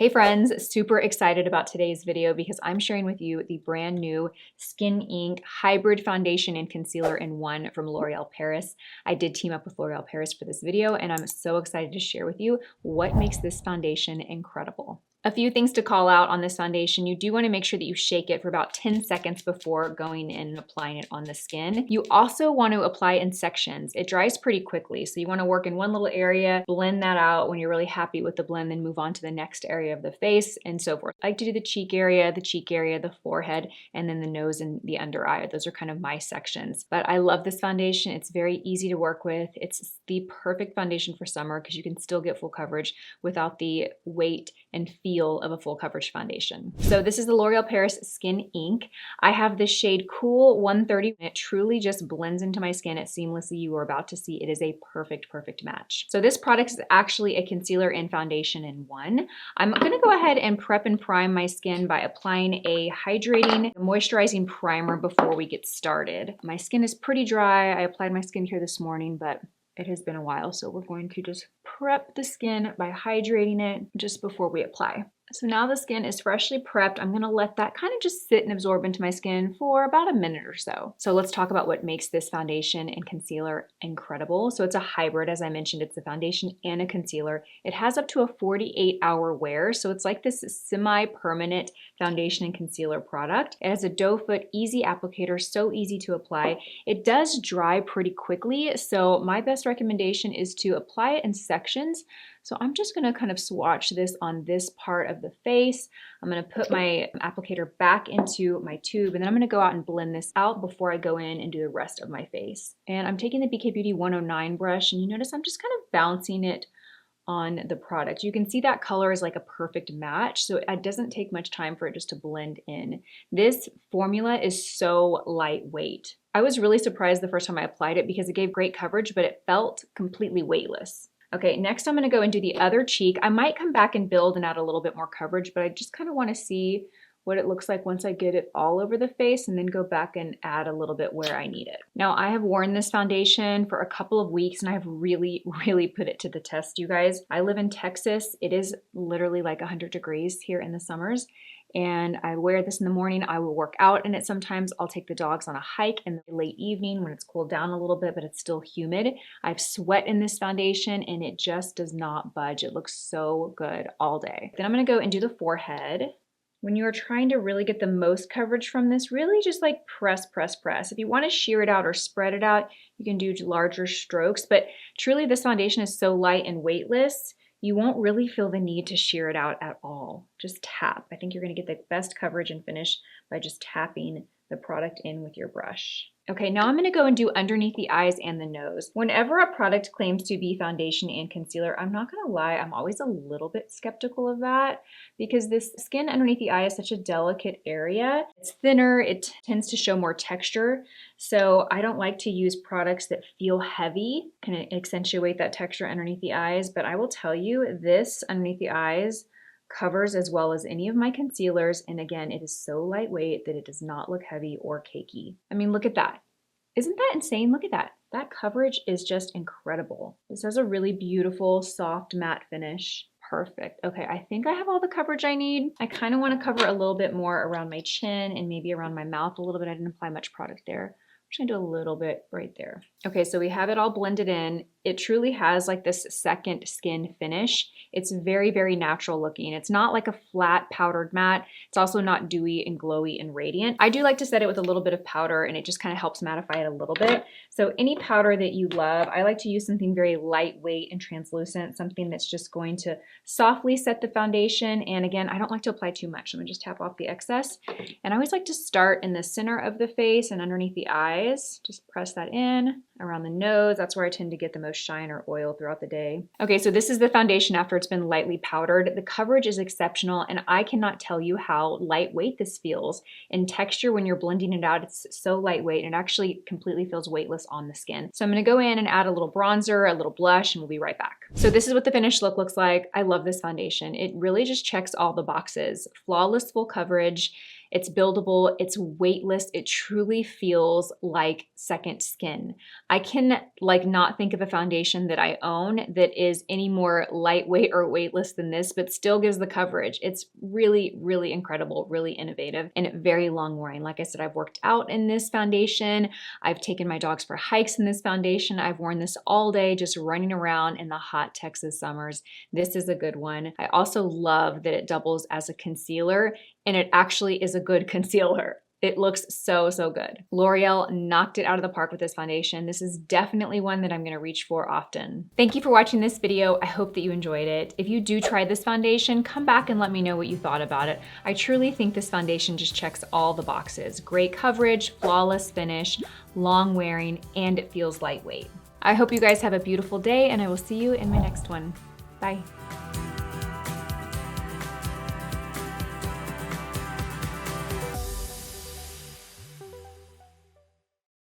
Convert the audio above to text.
Hey friends, super excited about today's video because I'm sharing with you the brand new Skin Ink Hybrid Foundation and Concealer in One from L'Oreal Paris. I did team up with L'Oreal Paris for this video and I'm so excited to share with you what makes this foundation incredible. A few things to call out on this foundation. You do want to make sure that you shake it for about 10 seconds before going in and applying it on the skin. You also want to apply in sections. It dries pretty quickly, so you want to work in one little area, blend that out when you're really happy with the blend, then move on to the next area of the face and so forth. I like to do the cheek area, the forehead, and then the nose and the under eye. Those are kind of my sections. But I love this foundation. It's very easy to work with. It's the perfect foundation for summer because you can still get full coverage without the weight and feel of a full coverage foundation. So this is the L'Oreal Paris Skin Ink. I have the shade Cool 130. It truly just blends into my skin. It seamlessly. You are about to see it is a perfect match. So this product is actually a concealer and foundation in one. I'm gonna go ahead and prep and prime my skin by applying a hydrating, moisturizing primer before we get started. My skin is pretty dry. I applied my skincare this morning, but it has been a while, so we're going to just prep the skin by hydrating it just before we apply. So now the skin is freshly prepped. I'm gonna let that kind of just sit and absorb into my skin for about a minute or so. So let's talk about what makes this foundation and concealer incredible. So it's a hybrid, as I mentioned, it's a foundation and a concealer. It has up to a 48-hour wear, so it's like this semi-permanent foundation and concealer product. It has a doe foot, easy applicator, so easy to apply. It does dry pretty quickly, so my best recommendation is to apply it in sections. So I'm just gonna kind of swatch this on this part of the face. I'm gonna put my applicator back into my tube and then I'm gonna go out and blend this out before I go in and do the rest of my face. And I'm taking the BK Beauty 109 brush and you notice I'm just kind of bouncing it on the product. You can see that color is like a perfect match, so it doesn't take much time for it just to blend in. This formula is so lightweight. I was really surprised the first time I applied it because it gave great coverage, but it felt completely weightless. Okay, next I'm gonna go and do the other cheek. I might come back and build and add a little bit more coverage, but I just kind of wanna see what it looks like once I get it all over the face and then go back and add a little bit where I need it. Now I have worn this foundation for a couple of weeks and I have really put it to the test, you guys. I live in Texas. It is literally like 100 degrees here in the summers. And I wear this in the morning. I will work out in it sometimes. I'll take the dogs on a hike in the late evening when it's cooled down a little bit, but it's still humid. I've sweat in this foundation and it just does not budge. It looks so good all day. Then I'm gonna go and do the forehead. When you are trying to really get the most coverage from this, really just like press. If you want to sheer it out or spread it out, you can do larger strokes, but truly this foundation is so light and weightless, you won't really feel the need to sheer it out at all. Just tap. I think you're going to get the best coverage and finish by just tapping the product in with your brush. Okay, now I'm gonna go and do underneath the eyes and the nose. Whenever a product claims to be foundation and concealer, I'm not gonna lie, I'm always a little bit skeptical of that because this skin underneath the eye is such a delicate area. It's thinner, it tends to show more texture. So I don't like to use products that feel heavy, kind of accentuate that texture underneath the eyes, but I will tell you this underneath the eyes covers as well as any of my concealers, and again, it is so lightweight that it does not look heavy or cakey. I mean, look at that. Isn't that insane? Look at that. That coverage is just incredible. This has a really beautiful, soft matte finish. Perfect. Okay, I think I have all the coverage I need. I kind of want to cover a little bit more around my chin and maybe around my mouth a little bit. I didn't apply much product there. I'm just gonna do a little bit right there. Okay, so we have it all blended in. It truly has like this second skin finish. It's very natural looking. It's not like a flat powdered matte. It's also not dewy and glowy and radiant. I do like to set it with a little bit of powder and it just kind of helps mattify it a little bit. So any powder that you love, I like to use something very lightweight and translucent, something that's just going to softly set the foundation. And again, I don't like to apply too much. I'm gonna just tap off the excess. And I always like to start in the center of the face and underneath the eyes. Just press that in, around the nose. That's where I tend to get the most shine or oil throughout the day. Okay, so this is the foundation after it's been lightly powdered. The coverage is exceptional and I cannot tell you how lightweight this feels. In texture, when you're blending it out, it's so lightweight and it actually completely feels weightless on the skin. So I'm gonna go in and add a little bronzer, a little blush, and we'll be right back. So this is what the finished look looks like. I love this foundation. It really just checks all the boxes. Flawless full coverage. It's buildable, it's weightless, it truly feels like second skin. I can not think of a foundation that I own that is any more lightweight or weightless than this, but still gives the coverage. It's really, really incredible, really innovative, and very long wearing. Like I said, I've worked out in this foundation. I've taken my dogs for hikes in this foundation. I've worn this all day, just running around in the hot Texas summers. This is a good one. I also love that it doubles as a concealer, and it actually is a good concealer. It looks so, so good. L'Oreal knocked it out of the park with this foundation. This is definitely one that I'm gonna reach for often. Thank you for watching this video. I hope that you enjoyed it. If you do try this foundation, come back and let me know what you thought about it. I truly think this foundation just checks all the boxes. Great coverage, flawless finish, long wearing, and it feels lightweight. I hope you guys have a beautiful day, and I will see you in my next one. Bye.